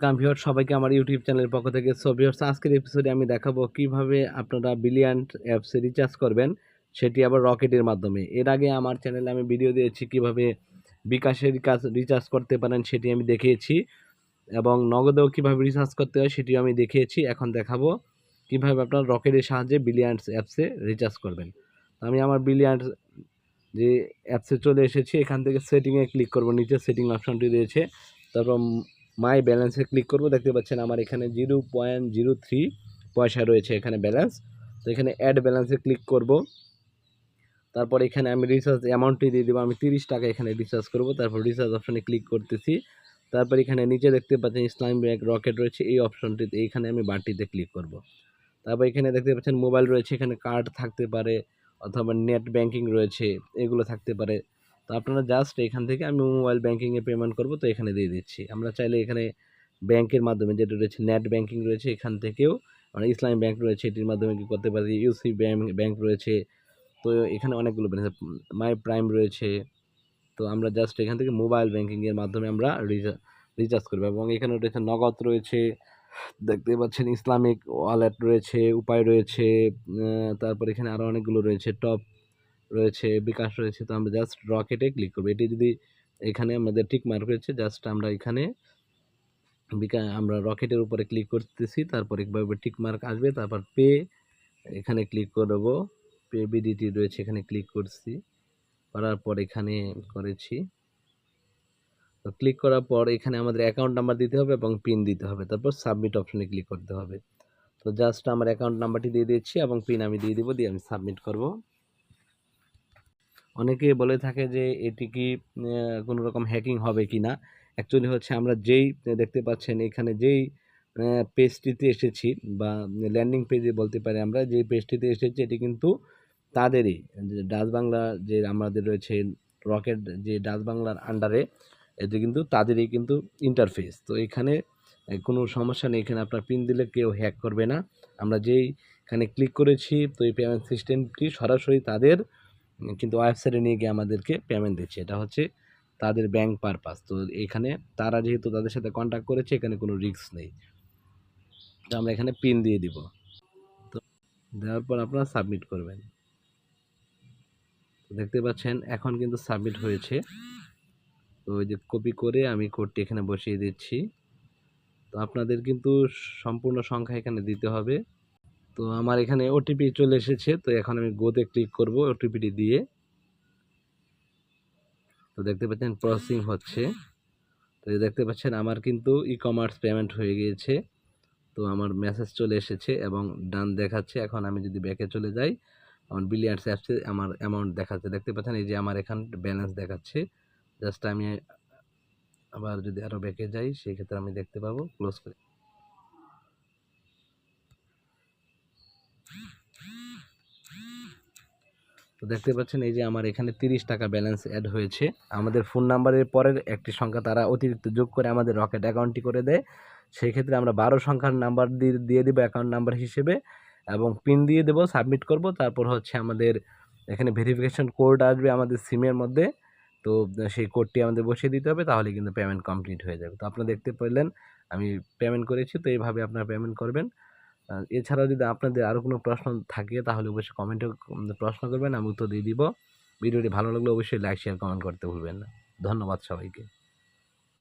Viewers সবাইকে আমার YouTube চ্যানেলের পক্ষ থেকে। সো ভিউয়ার্স আজকের এপিসোডে আমি দেখাবো কিভাবে আপনারা ব্রিলিয়ান্ট অ্যাপসে রিচার্জ করবেন, সেটি আবার রকেটের মাধ্যমে। এর আগে আমার চ্যানেলে আমি ভিডিও দিয়েছি কিভাবে বিকাশের রিচার্জ করতে পারেন, সেটি আমি দেখিয়েছি, এবং নগদেও কিভাবে রিচার্জ করতে হয় সেটিও আমি দেখিয়েছি। এখন দেখাবো কিভাবে আপনারা রকেটের সাহায্যে ব্রিলিয়ান্টস অ্যাপসে রিচার্জ করবেন। আমি আমার ব্রিলিয়ান্টস যে অ্যাপসে চলে এসেছি, এখান থেকে সেটিংয়ে ক্লিক করব, নিচে সেটিং অপশনটি রয়েছে, তারপর মাই ব্যালেন্সে ক্লিক করব। দেখতে পাচ্ছেন আমার এখানে 0.03 পয়সা রয়েছে এখানে ব্যালেন্স। তো এখানে অ্যাড ব্যালেন্সে ক্লিক করব, তারপর এখানে আমি রিচার্জ অ্যামাউন্টটি দিয়ে দেবো। আমি 30 টাকা এখানে রিচার্জ করব। তারপর রিচার্জ অপশনে ক্লিক করতেছি। তারপর এখানে নিচে দেখতে পাচ্ছেন ইসলামী ব্যাংক রকেট রয়েছে, এই অপশনটিতে এইখানে আমি বাড়তিতে ক্লিক করব। তারপর এখানে দেখতে পাচ্ছেন মোবাইল রয়েছে, এখানে কার্ড থাকতে পারে অথবা নেট ব্যাংকিং রয়েছে, এগুলো থাকতে পারে। তো আপনারা জাস্ট এখান থেকে আমি মোবাইল ব্যাংকিংয়ে পেমেন্ট করব, তো এখানে দিয়ে দিচ্ছি। আমরা চাইলে এখানে ব্যাংকের মাধ্যমে যেটা রয়েছে নেট ব্যাংকিং রয়েছে, এখান থেকেও মানে ইসলামী ব্যাংক রয়েছে এটির মাধ্যমে কি করতে পারি, ইউসি ব্যাংক রয়েছে। তো এখানে অনেকগুলো মাই প্রাইম রয়েছে। তো আমরা জাস্ট এখান থেকে মোবাইল ব্যাংকিংয়ের মাধ্যমে আমরা রিচার্জ করবো, এবং এখানে রয়েছে নগদ রয়েছে, দেখতে পাচ্ছেন ইসলামিক ওয়ালেট রয়েছে, উপায় রয়েছে, তারপর এখানে আরও অনেকগুলো রয়েছে, টপ রয়েছে, বিকাশ রয়েছে। তো আমরা জাস্ট রকেটে ক্লিক করবো। এটি যদি এখানে আমাদের টিক মার্ক রয়েছে, জাস্ট আমরা এখানে আমরা রকেটের উপরে ক্লিক করতেছি, তারপর একভাবে টিক মার্ক আসবে, তারপর পে এখানে ক্লিক করব, পে বিডিটি রয়েছে এখানে ক্লিক করছি, করার পর এখানে করেছি। তো ক্লিক করার পর এখানে আমাদের অ্যাকাউন্ট নাম্বার দিতে হবে এবং পিন দিতে হবে, তারপর সাবমিট অপশনে ক্লিক করতে হবে। তো জাস্ট আমার অ্যাকাউন্ট নাম্বারটি দিয়ে দিচ্ছি এবং পিন আমি দিয়ে দিব, দিয়ে আমি সাবমিট করব। অনেকে বলে থাকে যে এটি কি কোনো রকম হ্যাকিং হবে কি না। অ্যাকচুয়ালি হচ্ছে আমরা যেই দেখতে পাচ্ছেন এখানে যেই পেজটিতে এসেছি বা ল্যান্ডিং পেজে বলতে পারি, আমরা যেই পেজটিতে এসেছি এটি কিন্তু তাদেরই, যে ডাচ বাংলা যে আমাদের রয়েছে রকেট, যে ডাচ বাংলার আন্ডারে, এটি কিন্তু তাদেরই কিন্তু ইন্টারফেস। তো এখানে কোনো সমস্যা নেই, এখানে আপনার পিন দিলে কেউ হ্যাক করবে না। আমরা যেইখানে ক্লিক করেছি, তো এই পেমেন্ট সিস্টেমটি সরাসরি তাদের কিন্তু ওয়েবসাইটে নিয়ে গিয়ে আমাদেরকে পেমেন্ট দিচ্ছে। এটা হচ্ছে তাদের ব্যাংক পারপাস। তো এখানে তারা যেহেতু তাদের সাথে কন্ট্যাক্ট করেছে, এখানে কোনো রিস্ক নেই। তো আমরা এখানে পিন দিয়ে দিব। তো দেওয়ার পর আপনারা সাবমিট করবেন। দেখতে পাচ্ছেন এখন কিন্তু সাবমিট হয়েছে। তো ওই যে কপি করে আমি কোডটি এখানে বসিয়ে দিচ্ছি। তো আপনাদের কিন্তু সম্পূর্ণ সংখ্যা এখানে দিতে হবে। তো আমার এখানে ওটিপি চলে এসেছে, তো এখন আমি গোতে ক্লিক করব ওটিপিটি দিয়ে। তো দেখতে পাচ্ছেন প্রসেসিং হচ্ছে। তো দেখতে পাচ্ছেন আমার কিন্তু ই কমার্স পেমেন্ট হয়ে গিয়েছে। তো আমার মেসেজ চলে এসেছে এবং ডান দেখাচ্ছে। এখন আমি যদি ব্যাকে চলে যাই, আমার বিলিয়ার্ডস অ্যাপসে আমার অ্যামাউন্ট দেখাচ্ছে। দেখতে পাচ্ছেন এই যে আমার এখানে ব্যালেন্স দেখাচ্ছে। জাস্ট আমি আবার যদি আরও ব্যাকে যাই, সেই ক্ষেত্রে আমি দেখতে পাবো, ক্লোজ করি। তো দেখতে পাচ্ছেন এই যে আমার এখানে 30 টাকা ব্যালেন্স অ্যাড হয়েছে। আমাদের ফোন নাম্বারের পরের একটি সংখ্যা তারা অতিরিক্ত যোগ করে আমাদের রকেট অ্যাকাউন্টটি করে দেয়। সেই ক্ষেত্রে আমরা 12 সংখ্যার নাম্বার দিয়ে দেবো অ্যাকাউন্ট নাম্বার হিসেবে, এবং পিন দিয়ে দেবো, সাবমিট করব। তারপর হচ্ছে আমাদের এখানে ভেরিফিকেশন কোড আসবে আমাদের সিমের মধ্যে। তো সেই কোডটি আমাদের বসিয়ে দিতে হবে, তাহলে কিন্তু পেমেন্ট কমপ্লিট হয়ে যাবে। তো আপনারা দেখতে পেলেন আমি পেমেন্ট করেছি। তো এইভাবে আপনারা পেমেন্ট করবেন। এছাড়াও যদি আপনাদের আরও কোনো প্রশ্ন থাকে, তাহলে অবশ্যই কমেন্টে প্রশ্ন করবেন, আমি উত্তর দিয়ে দিব। ভিডিওটি ভালো লাগলে অবশ্যই লাইক, শেয়ার, কমেন্ট করতে ভুলবেন না। ধন্যবাদ সবাইকে।